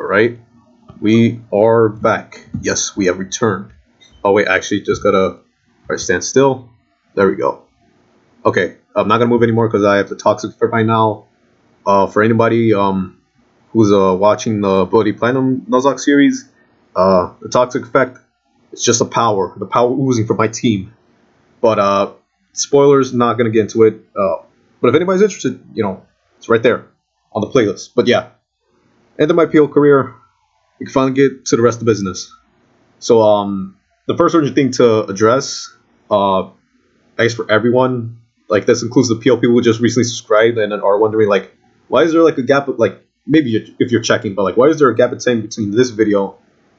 Alright, we are back. Yes, we have returned. Oh wait, actually just gotta stand still. There we go. Okay, I'm not gonna move anymore because I have the toxic effect right now. For anybody who's watching the Bloody Platinum Nuzlocke series, the toxic effect, it's just the power oozing from my team. But spoilers, not gonna get into it. But if anybody's interested, it's right there on the playlist. But yeah, end of my PO career, we can finally get to the rest of the business. So the first urgent thing to address, I guess for everyone, like this includes the PO people who just recently subscribed and are wondering like, why is there like a gap? Like maybe if you're checking, but like, why is there a gap between this video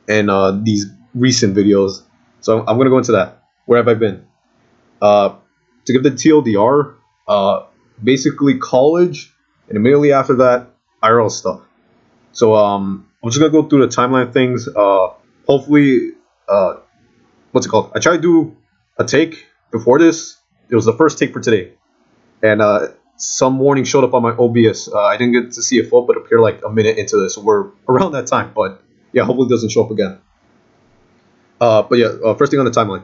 and these recent videos? So I'm gonna go into that. Where have I been? To give the TLDR, basically college, and immediately after that, IRL stuff. So I'm just gonna go through the timeline of things. Hopefully, what's it called? I tried to do a take before this. It was the first take for today, and some warning showed up on my OBS. I didn't get to see it full, but it appeared like a minute into this. So we're around that time, but yeah, hopefully it doesn't show up again. But yeah, first thing on the timeline.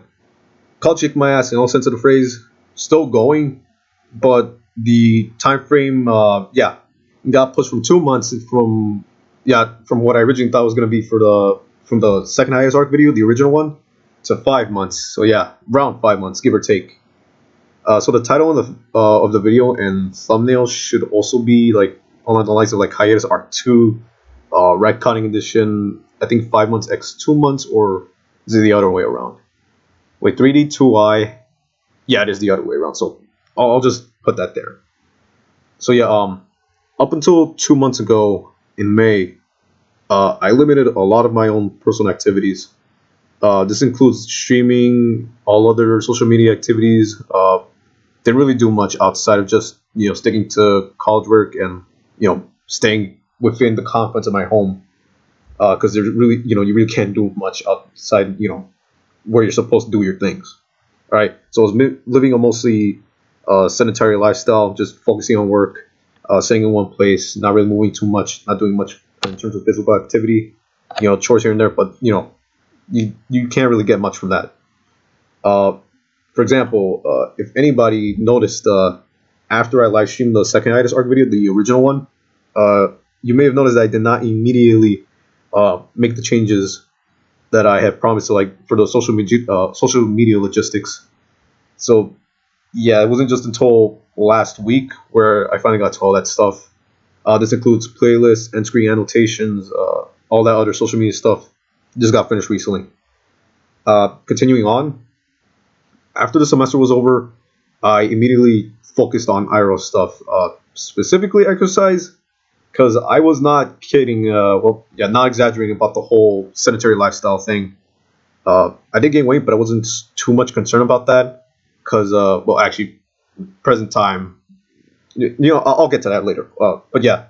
College kicked my ass in all sense of the phrase. Still going, but the time frame, got pushed from 2 months from what I originally thought was going to be from the second Hiatus arc video, the original one, to 5 months. So yeah, around 5 months, give or take. So the title of the video and thumbnail should also be like along the lines of like Hiatus Arc 2, Retconnning edition. I think 5 months x 2 months, or is it the other way around? Wait, 3D 2i. Yeah, it is the other way around. So I'll just put that there. So yeah, up until 2 months ago in May, I limited a lot of my own personal activities. This includes streaming, all other social media activities. Didn't really do much outside of just sticking to college work and staying within the confines of my home. Because there's really you really can't do much outside where you're supposed to do your things. All right, so I was living a mostly sedentary lifestyle, just focusing on work, staying in one place, not really moving too much, not doing much in terms of physical activity, chores here and there, but you can't really get much from that. For example, if anybody noticed, after I live streamed the second Hiatus arc video, the original one, you may have noticed that I did not immediately make the changes that I had promised to, like for the social media logistics. So yeah, it wasn't just until last week where I finally got to all that stuff. This includes playlists, end screen annotations, all that other social media stuff. Just got finished recently. Continuing on, after the semester was over, I immediately focused on IRL stuff, specifically exercise, because I was not kidding. Not exaggerating about the whole sedentary lifestyle thing. I did gain weight, but I wasn't too much concerned about that, because actually, present time, I'll get to that later. But yeah,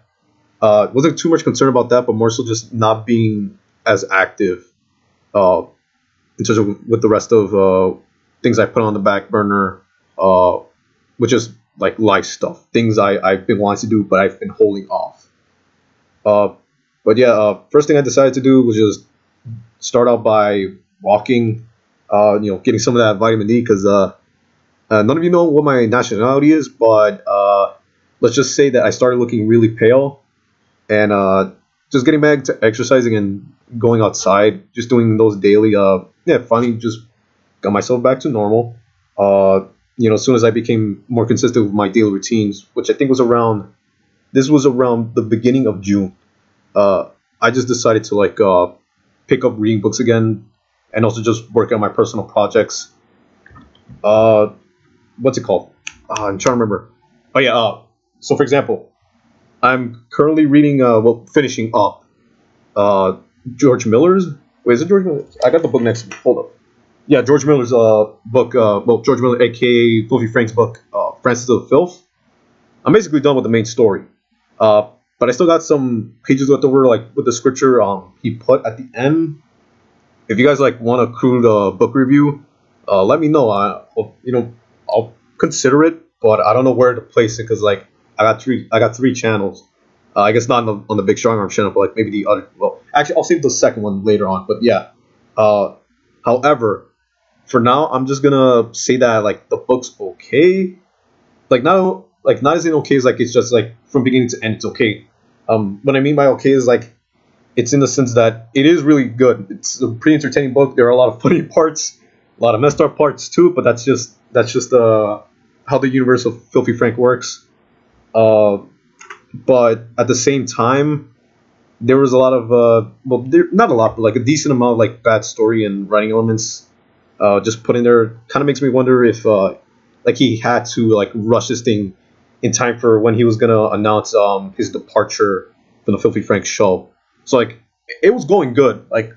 wasn't too much concerned about that, but more so just not being as active in terms of with the rest of things I put on the back burner, which is like life stuff, things I've been wanting to do, but I've been holding off. But yeah, first thing I decided to do was just start out by walking, getting some of that vitamin D, because none of you know what my nationality is, but let's just say that I started looking really pale, and just getting back to exercising and going outside, just doing those daily, finally just got myself back to normal. As soon as I became more consistent with my daily routines, which I think was around the beginning of June. I just decided to pick up reading books again, and also just work on my personal projects. What's it called? I'm trying to remember. Oh yeah. So for example, I'm currently reading, finishing up, George Miller's. Wait, is it George Miller? I got the book next to me. Hold up. Yeah, George Miller's book. George Miller, aka Filthy Frank's book, Francis of the Filth. I'm basically done with the main story. But I still got some pages left over, like with the scripture he put at the end. If you guys want a crude book review, let me know. I'll consider it, but I don't know where to place it, because I got three channels. I guess not on the big strong arm channel, but like maybe the other. Well, actually, I'll save the second one later on. But yeah. However, for now, I'm just gonna say that like the book's okay. Not as in okay as like it's just like from beginning to end it's okay. What I mean by okay is like it's in the sense that it is really good. It's a pretty entertaining book. There are a lot of funny parts, a lot of messed up parts too. But that's just how the universe of Filthy Frank works. Uh, but at the same time, there was a lot of not a lot, but like a decent amount of like bad story and writing elements just put in there. Kind of makes me wonder if like he had to like rush this thing in time for when he was gonna announce his departure from the Filthy Frank show. So like it was going good, like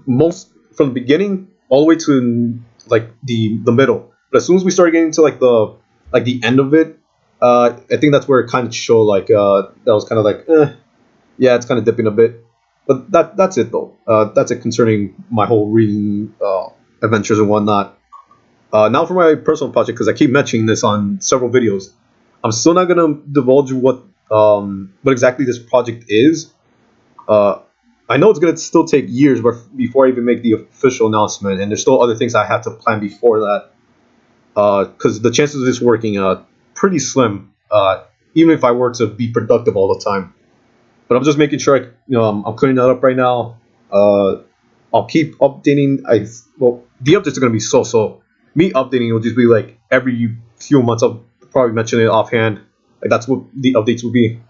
most from the beginning all the way to like the middle. But as soon as we started getting to like the end of it, I think that's where it kind of showed like that was kind of like yeah, it's kind of dipping a bit. But that's it though. That's it concerning my whole reading adventures and whatnot. Now for my personal project, because I keep mentioning this on several videos, I'm still not gonna divulge what exactly this project is. Uh, I know it's gonna still take years before I even make the official announcement, and there's still other things I have to plan before that. Because the chances of this working pretty slim. Even if I were to be productive all the time, but I'm just making sure I'm clearing that up right now. I'll keep updating. The updates are gonna be so. Me updating will just be like every few months. I'll probably mention it offhand. Like that's what the updates will be.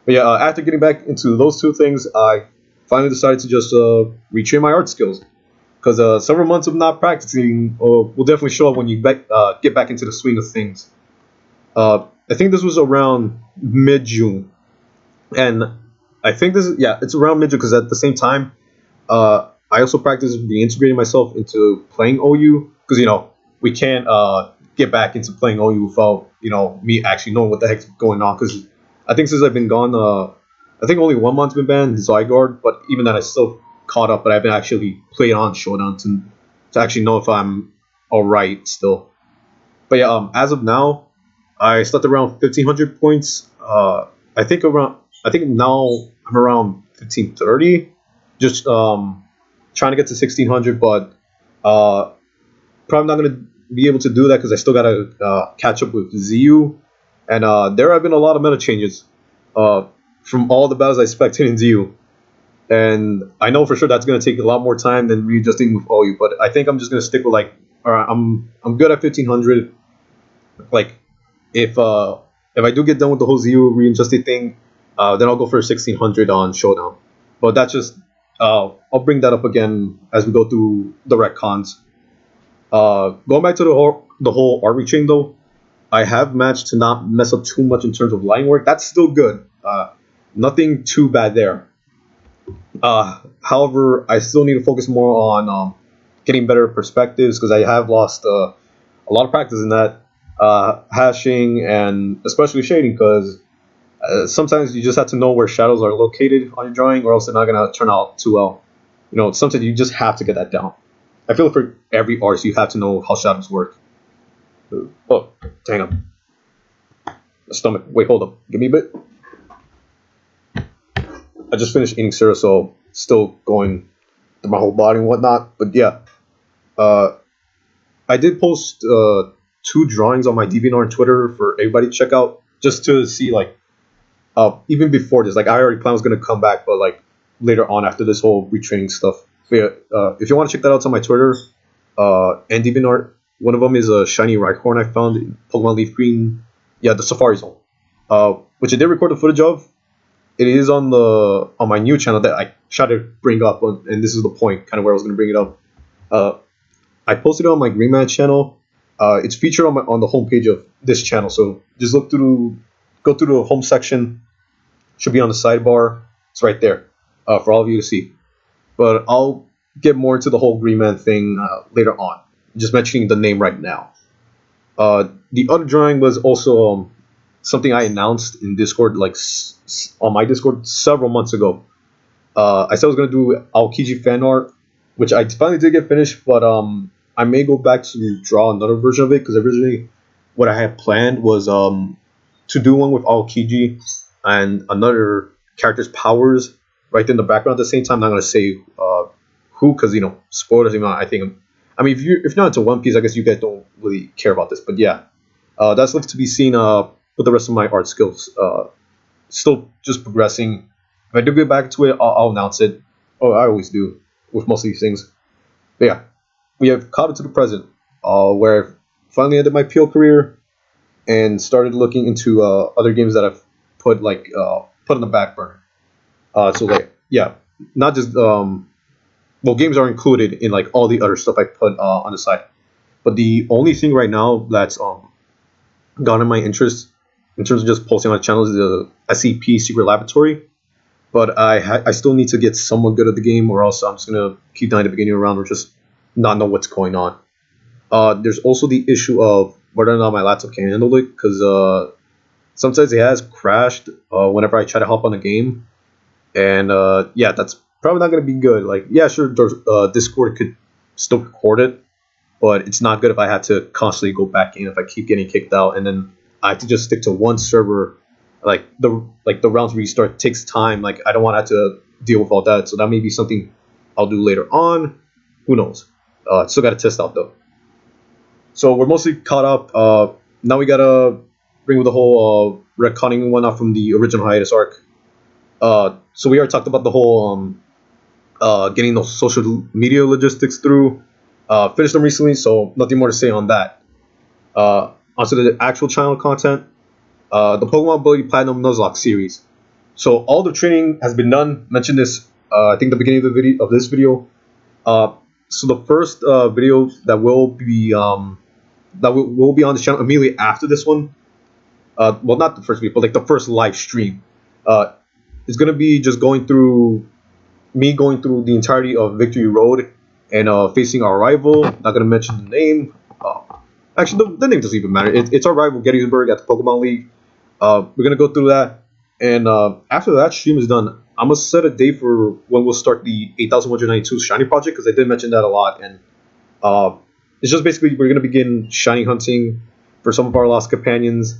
But yeah, after getting back into those two things, I finally decided to just retrain my art skills because several months of not practicing will definitely show up when you get back into the swing of things. I think this was around mid June, and I think it's around mid June because at the same time, I also practiced reintegrating myself into playing OU because we can't get back into playing OU without me actually knowing what the heck's going on because I think since I've been gone, I think only 1 month's been banned, Zygarde, but even then I still caught up, but I haven't actually played on Showdown to actually know if I'm alright still. But yeah, as of now, I slept around 1,500 points. I think now I'm around 1,530, just trying to get to 1,600, but probably not gonna be able to do that because I still gotta catch up with ZU, and there have been a lot of meta changes from all the battles I expected in ZU, and I know for sure that's gonna take a lot more time than readjusting with OU. But I think I'm just gonna stick with like, all right, I'm good at 1,500. Like if I do get done with the whole ZU readjusted thing, then I'll go for 1,600 on Showdown. But that's just I'll bring that up again as we go through the retcons. Going back to the whole army chain though, I have managed to not mess up too much in terms of line work. That's still good. Nothing too bad there. However, I still need to focus more on getting better perspectives because I have lost a lot of practice in that hashing and especially shading because sometimes you just have to know where shadows are located on your drawing or else they're not going to turn out too well. Sometimes you just have to get that down. I feel for every artist you have to know how shadows work. Oh, hang on. My stomach. Wait, hold up. Give me a bit. I just finished eating cereal, so still going through my whole body and whatnot. But yeah, I did post 2 drawings on my DeviantArt Twitter for everybody to check out, just to see like, even before this, like I already planned I was gonna come back, but like later on after this whole retraining stuff. But yeah, if you want to check that out, it's on my Twitter and DeviantArt. One of them is a shiny Rhyhorn I found in Pokemon Leaf Green. Yeah, the Safari Zone, which I did record the footage of. It is on my new channel that I tried to bring up, and this is the point, kind of where I was going to bring it up. I posted it on my Green Man channel. It's featured on the homepage of this channel, so just go through the home section. Should be on the sidebar. It's right there for all of you to see. But I'll get more into the whole Green Man thing later on. Just mentioning the name right now. The other drawing was also something I announced in Discord, like on my Discord several months ago. I said I was gonna do Aokiji fan art, which I finally did get finished, but I may go back to draw another version of it because originally what I had planned was to to do one with all Kiji and another character's powers right in the background at the same time. I'm not gonna say who, because spoilers. I think. I mean, if you're not into One Piece, I guess you guys don't really care about this. But yeah, that's left to be seen with the rest of my art skills. Still just progressing. If I do get back to it, I'll announce it. Oh, I always do with most of these things. But yeah, we have caught up to the present, where I finally ended my PL career and started looking into other games that I've put on the back burner. So like yeah, not just games are included in like all the other stuff I put on the side. But the only thing right now that's gotten my interest in terms of just posting on the channel is the SCP Secret Laboratory. But I still need to get somewhat good at the game, or else I'm just gonna keep dying at the beginning of the round or just not know what's going on. There's also the issue of whether or not my laptop can handle it, because sometimes it has crashed whenever I try to hop on a game, and yeah, that's probably not gonna be good. Like, yeah, sure, Discord could still record it, but it's not good if I have to constantly go back in if I keep getting kicked out, and then I have to just stick to one server. Like the rounds restart takes time. Like, I don't want to have to deal with all that, so that may be something I'll do later on. Who knows? Still got to test out though. So we're mostly caught up. Now we gotta bring with the whole retconning one off from the original Hiatus arc. So we already talked about the whole getting those social media logistics through. Finished them recently, so nothing more to say on that. Onto the actual channel content. The Pokemon Ability Platinum Nuzlocke series. So all the training has been done. Mentioned this, I think, the beginning of this video. So the first video that will be on the channel immediately after this one. Well, not the first video, but like the first live stream. It's gonna be just going through the entirety of Victory Road and facing our rival. Not gonna mention the name. Actually, the name doesn't even matter. It's our rival Gettysburg at the Pokemon League. We're gonna go through that, and after that stream is done, I'm gonna set a date for when we'll start the 8192 Shiny project, because I did mention that a lot, and it's just basically we're gonna begin shiny hunting for some of our lost companions.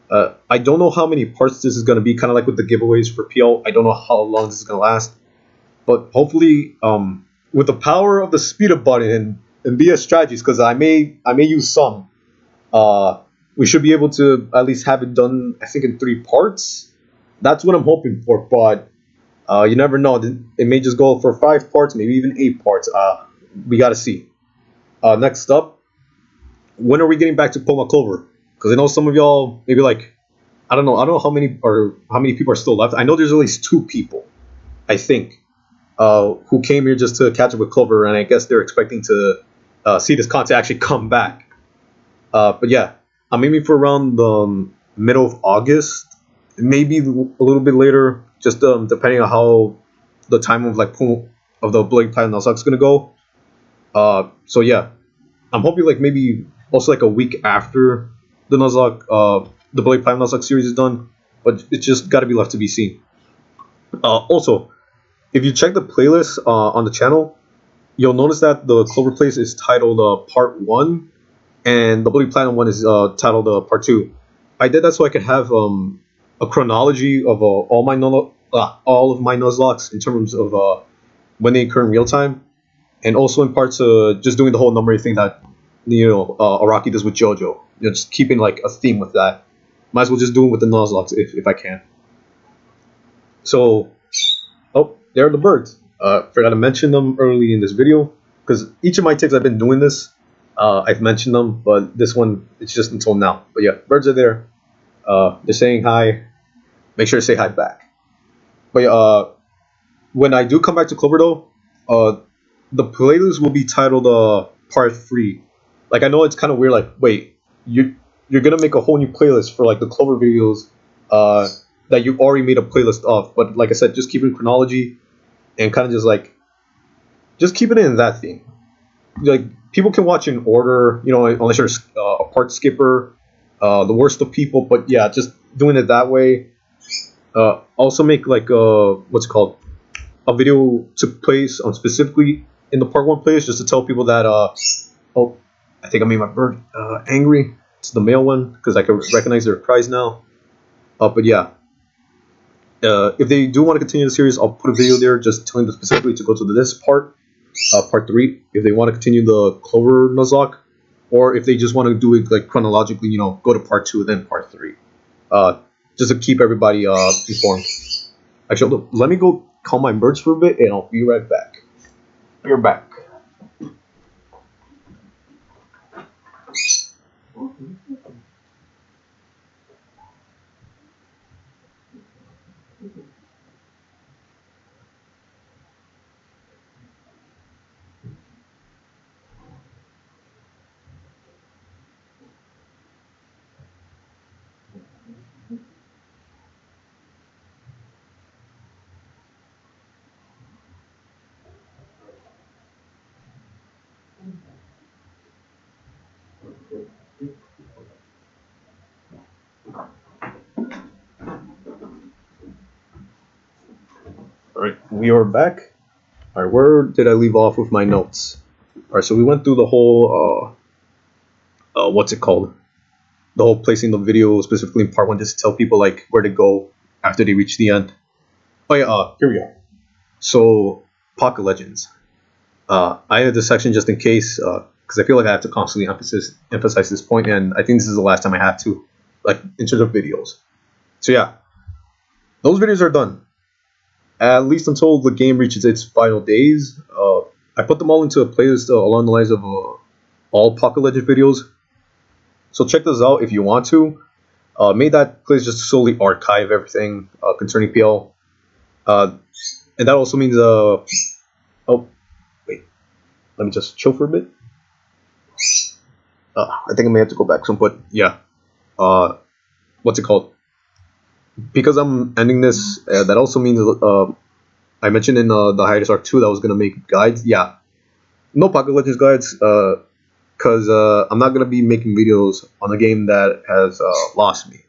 I don't know how many parts this is gonna be, kind of like with the giveaways for PL. I don't know how long this is gonna last, but hopefully, with the power of the speed up button and BS strategies, because I may use some. We should be able to at least have it done, I think, in 3 parts. That's what I'm hoping for, but you never know. It may just go for 5 parts, maybe even 8 parts. We gotta see. Next up, when are we getting back to Pokemon Clover? Because I know some of y'all maybe like, I don't know how many people are still left. I know there's at least 2 people, I think, who came here just to catch up with Clover, and I guess they're expecting to see this content actually come back. But yeah, I'm aiming for around the middle of August, maybe a little bit later, just depending on how the time of the Blade Platinum Nuzlocke is gonna go. So yeah, I'm hoping like maybe also like a week after the Nuzlocke, the Blade Platinum Nuzlocke series is done, but it's just got to be left to be seen. Also, if you check the playlist on the channel, you'll notice that the Clover playlist is titled Part 1, and the Blade Platinum one is titled Part 2. I did that so I could have a chronology of all of my Nuzlocks in terms of when they occur in real time, and also in parts just doing the whole numbering thing that Araki does with JoJo. Just keeping like a theme with that. Might as well just do it with the Nuzlocks if I can. So, oh, there are the birds. Forgot to mention them early in this video, because each of my tips I've been doing this. I've mentioned them, but this one it's just until now. But yeah, birds are there. They're saying hi. Make sure to say hi back. But yeah, when I do come back to Clover though, the playlist will be titled Part 3. Like, I know it's kind of weird. Like, wait, you're gonna make a whole new playlist for like the Clover videos that you already made a playlist of. But like I said, just keep it in chronology and kind of just keep it in that theme. Like, people can watch in order, unless you're a part skipper, the worst of people. But yeah, just doing it that way. Also make like what's it called, a video took place on specifically in the Part 1 playlist, just to tell people that oh, I think I made my bird angry. It's the male one, because I can recognize their cries now. But yeah, if they do want to continue the series, I'll put a video there just telling them specifically to go to this part, part 3. If they want to continue the Clover Nuzlocke, or if they just want to do it like chronologically, go to part 2 then part 3. Just to keep everybody informed. Actually, look, let me go calm my birds for a bit, and I'll be right back. You're back. Alright, we are back. Alright, where did I leave off with my notes? Alright, so we went through the whole, what's it called? The whole placing the video specifically in part 1 just to tell people like where to go after they reach the end. Oh yeah, here we go. So, Pocket Legends. I added this section just in case, because I feel like I have to constantly emphasize this point, and I think this is the last time I have to, like, in terms of videos. So yeah, those videos are done. At least until the game reaches its final days. I put them all into a playlist along the lines of all Pocket Legends videos. So check this out if you want to. Made that playlist just to solely archive everything concerning PL. And that also means oh wait, let me just chill for a bit. I think I may have to go back some, but yeah. What's it called? Because I'm ending this, that also means I mentioned in the Hiatus Arc 2 that I was gonna make guides. Yeah, no Pocket Legends guides, because I'm not gonna be making videos on a game that has lost me.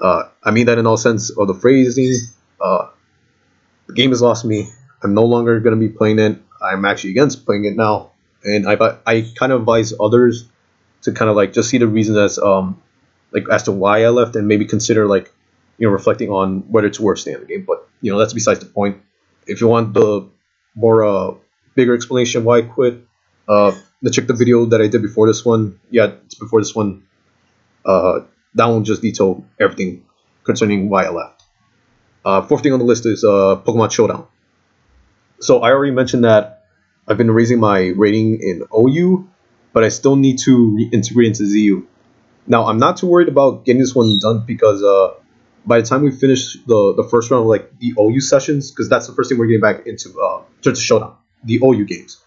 I mean that in all sense of the phrasing. The game has lost me. I'm no longer gonna be playing it. I'm actually against playing it now, and I kind of advise others to kind of like just see the reasons as to why I left, and maybe consider like reflecting on whether it's worth staying in the game. But that's besides the point. If you want the more bigger explanation of why I quit, check the video that I did before this one. Yeah, it's before this one. That one just detailed everything concerning why I left. Fourth thing on the list is Pokemon Showdown. So I already mentioned that I've been raising my rating in OU, but I still need to reintegrate into ZU. Now I'm not too worried about getting this one done because by the time we finish the first round of like the OU sessions, because that's the first thing we're getting back into to Showdown, the OU games.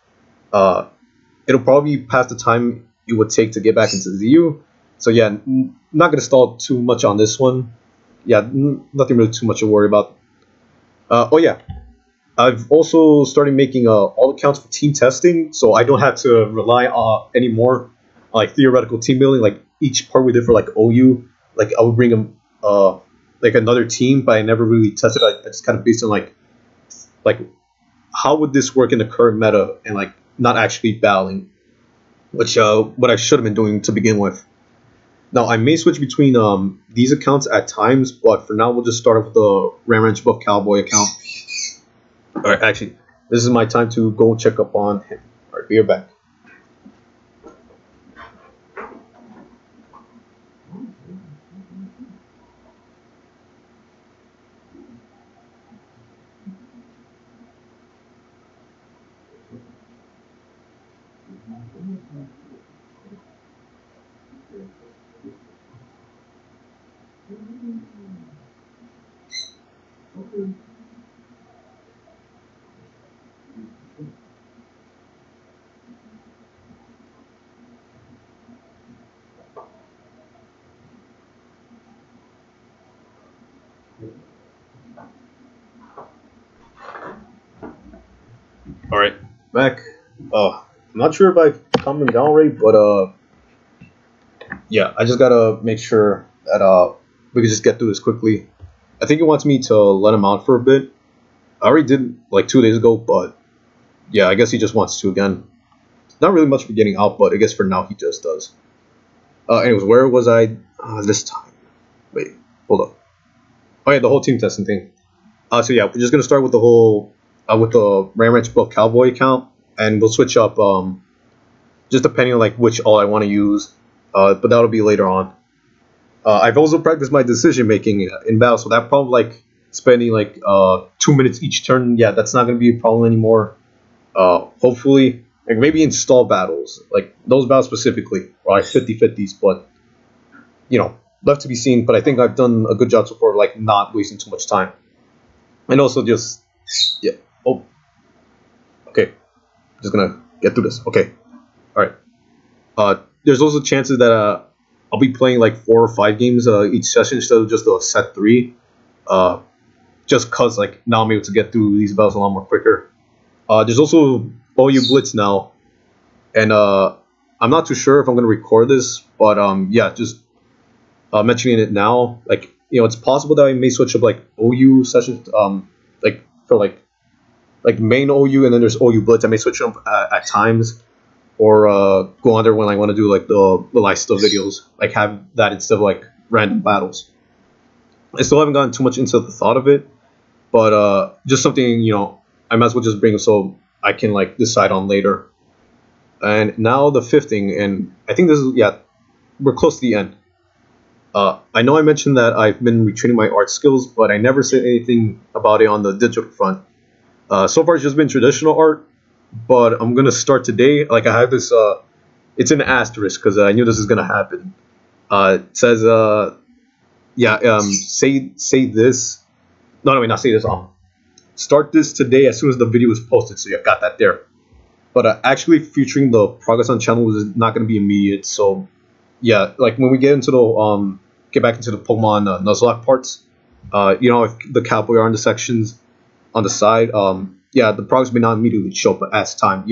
It'll probably be past the time it would take to get back into ZU. So yeah, not gonna stall too much on this one. Yeah, nothing really too much to worry about. Oh yeah, I've also started making all accounts for team testing, so I don't have to rely on anymore on like theoretical team building. Like each part we did for like OU, like I would bring them like another team, but I never really tested. I just kind of based on like how would this work in the current meta, and like not actually battling, which what I should have been doing to begin with. Now I may switch between these accounts at times, but for now we'll just start off with the Ram Ranch Buff Cowboy account. Alright, actually, this is my time to go check up on him. Alright, be right back. Alright, back. I'm not sure if I've calmed him down already, but yeah, I just gotta make sure that we can just get through this quickly. I think he wants me to let him out for a bit. I already did like 2 days ago, but yeah, I guess he just wants to again. Not really much for getting out, but I guess for now he just does. Anyways, where was I this time? Wait, hold up. Oh yeah, the whole team testing thing. So yeah, we're just gonna start with the whole with the Ram Ranch Buff Cowboy account, and we'll switch up just depending on like which all I want to use. But that'll be later on. I've also practiced my decision making in battle, so that problem like spending like 2 minutes each turn, yeah, that's not gonna be a problem anymore. Hopefully, like maybe install battles, like those battles specifically, or like 50-50s, but you know, left to be seen. But I think I've done a good job so far, like not wasting too much time, and also just yeah. Oh, okay, just gonna get through this. Okay, all right. There's also chances that I'll be playing like 4 or 5 games each session instead of just a set 3. Uh, just cause like now I'm able to get through these battles a lot more quicker. There's also OU Blitz now, and I'm not too sure if I'm gonna record this, but yeah, just mentioning it now, like it's possible that I may switch up like OU sessions, like for like main OU, and then there's OU Blitz. I may switch them at times, or go on there when I want to do like the live stuff videos, like have that instead of like random battles. I still haven't gotten too much into the thought of it, but just something I might as well just bring so I can like decide on later. And now the fifth thing, and I think this is we're close to the end. I know I mentioned that I've been retraining my art skills, but I never said anything about it on the digital front. So far, it's just been traditional art, but I'm gonna start today. Like I have this, it's an asterisk because I knew this is gonna happen. It says, say this. No, wait, not say this. Start this today as soon as the video is posted. So you got that there. But actually featuring the progress on channel is not gonna be immediate. So yeah, like when we get into the get back into the Pokemon Nuzlocke parts, if the cowboy are in the sections on the side, the progress may not immediately show up, but as time,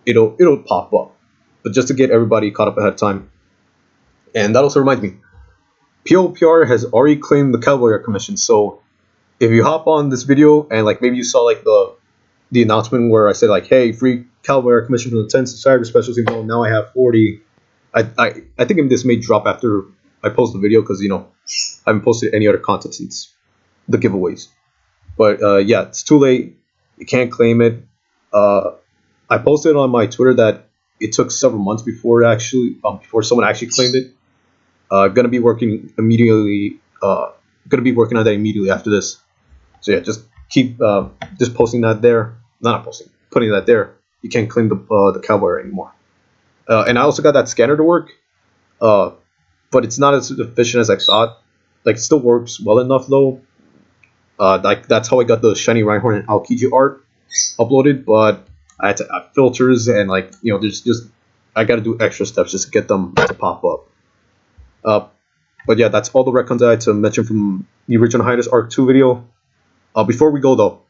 it'll pop up. But just to get everybody caught up ahead of time. And that also reminds me, POPR has already claimed the Cowboy Art Commission. So if you hop on this video and like maybe you saw like the announcement where I said like, hey, free Cowboy Art Commission from the 10 subscriber specials, even though now I have 40. I think this may drop after I post the video because I haven't posted any other content since the giveaways. But it's too late. You can't claim it. I posted on my Twitter that it took several months before someone actually claimed it. Gonna be working immediately. Gonna be working on that immediately after this. So yeah, just keep just posting that there. Not posting, putting that there. You can't claim the cowboy anymore. And I also got that scanner to work, but it's not as efficient as I thought. Like, it still works well enough though. Like that's how I got the shiny Rhyhorn and Aokiji art uploaded, but I had to add filters and there's just I got to do extra steps just to get them to pop up. But yeah, that's all the retcons I had to mention from the original Hiatus Arc 2 video. Before we go though,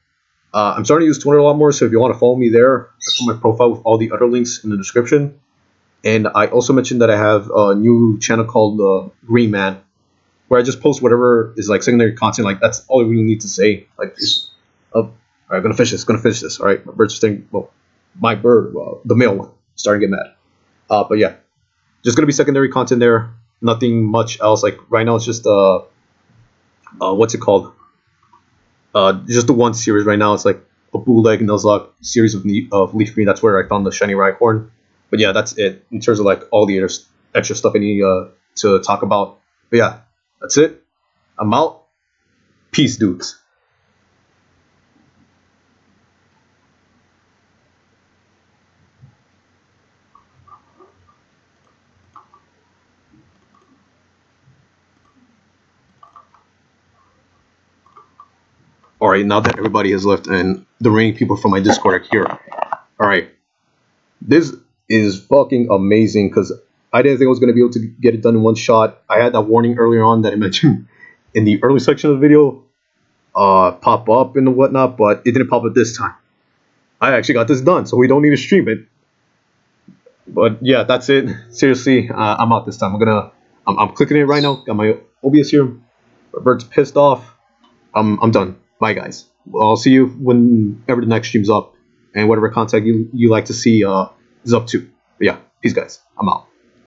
I'm starting to use Twitter a lot more, so if you want to follow me there, I put my profile with all the other links in the description. And I also mentioned that I have a new channel called Green Man, where I just post whatever is like secondary content. Like that's all I really need to say. Like, all right, gonna fish this. All right, my bird's staying. Well, my bird, the male one, starting to get mad. But yeah, just gonna be secondary content there. Nothing much else. Like right now, it's just what's it called? Just the one series right now. It's like a bootleg Nuzlocke series of Leaf Green. That's where I found the shiny Rhyhorn. But yeah, that's it in terms of like all the other extra stuff I need to talk about. But yeah, that's it. I'm out. Peace, dudes. Alright, now that everybody has left and the remaining people from my Discord are here. Alright. This is fucking amazing because I didn't think I was going to be able to get it done in one shot. I had that warning earlier on that I mentioned in the early section of the video pop up and whatnot, but it didn't pop up this time. I actually got this done, so we don't need to stream it. But yeah, that's it. Seriously, I'm out this time. I'm clicking it right now. Got my OBS here. Robert's pissed off. I'm done. Bye, guys. I'll see you whenever the next stream's up and whatever content you like to see is up to. But yeah, peace, guys. I'm out.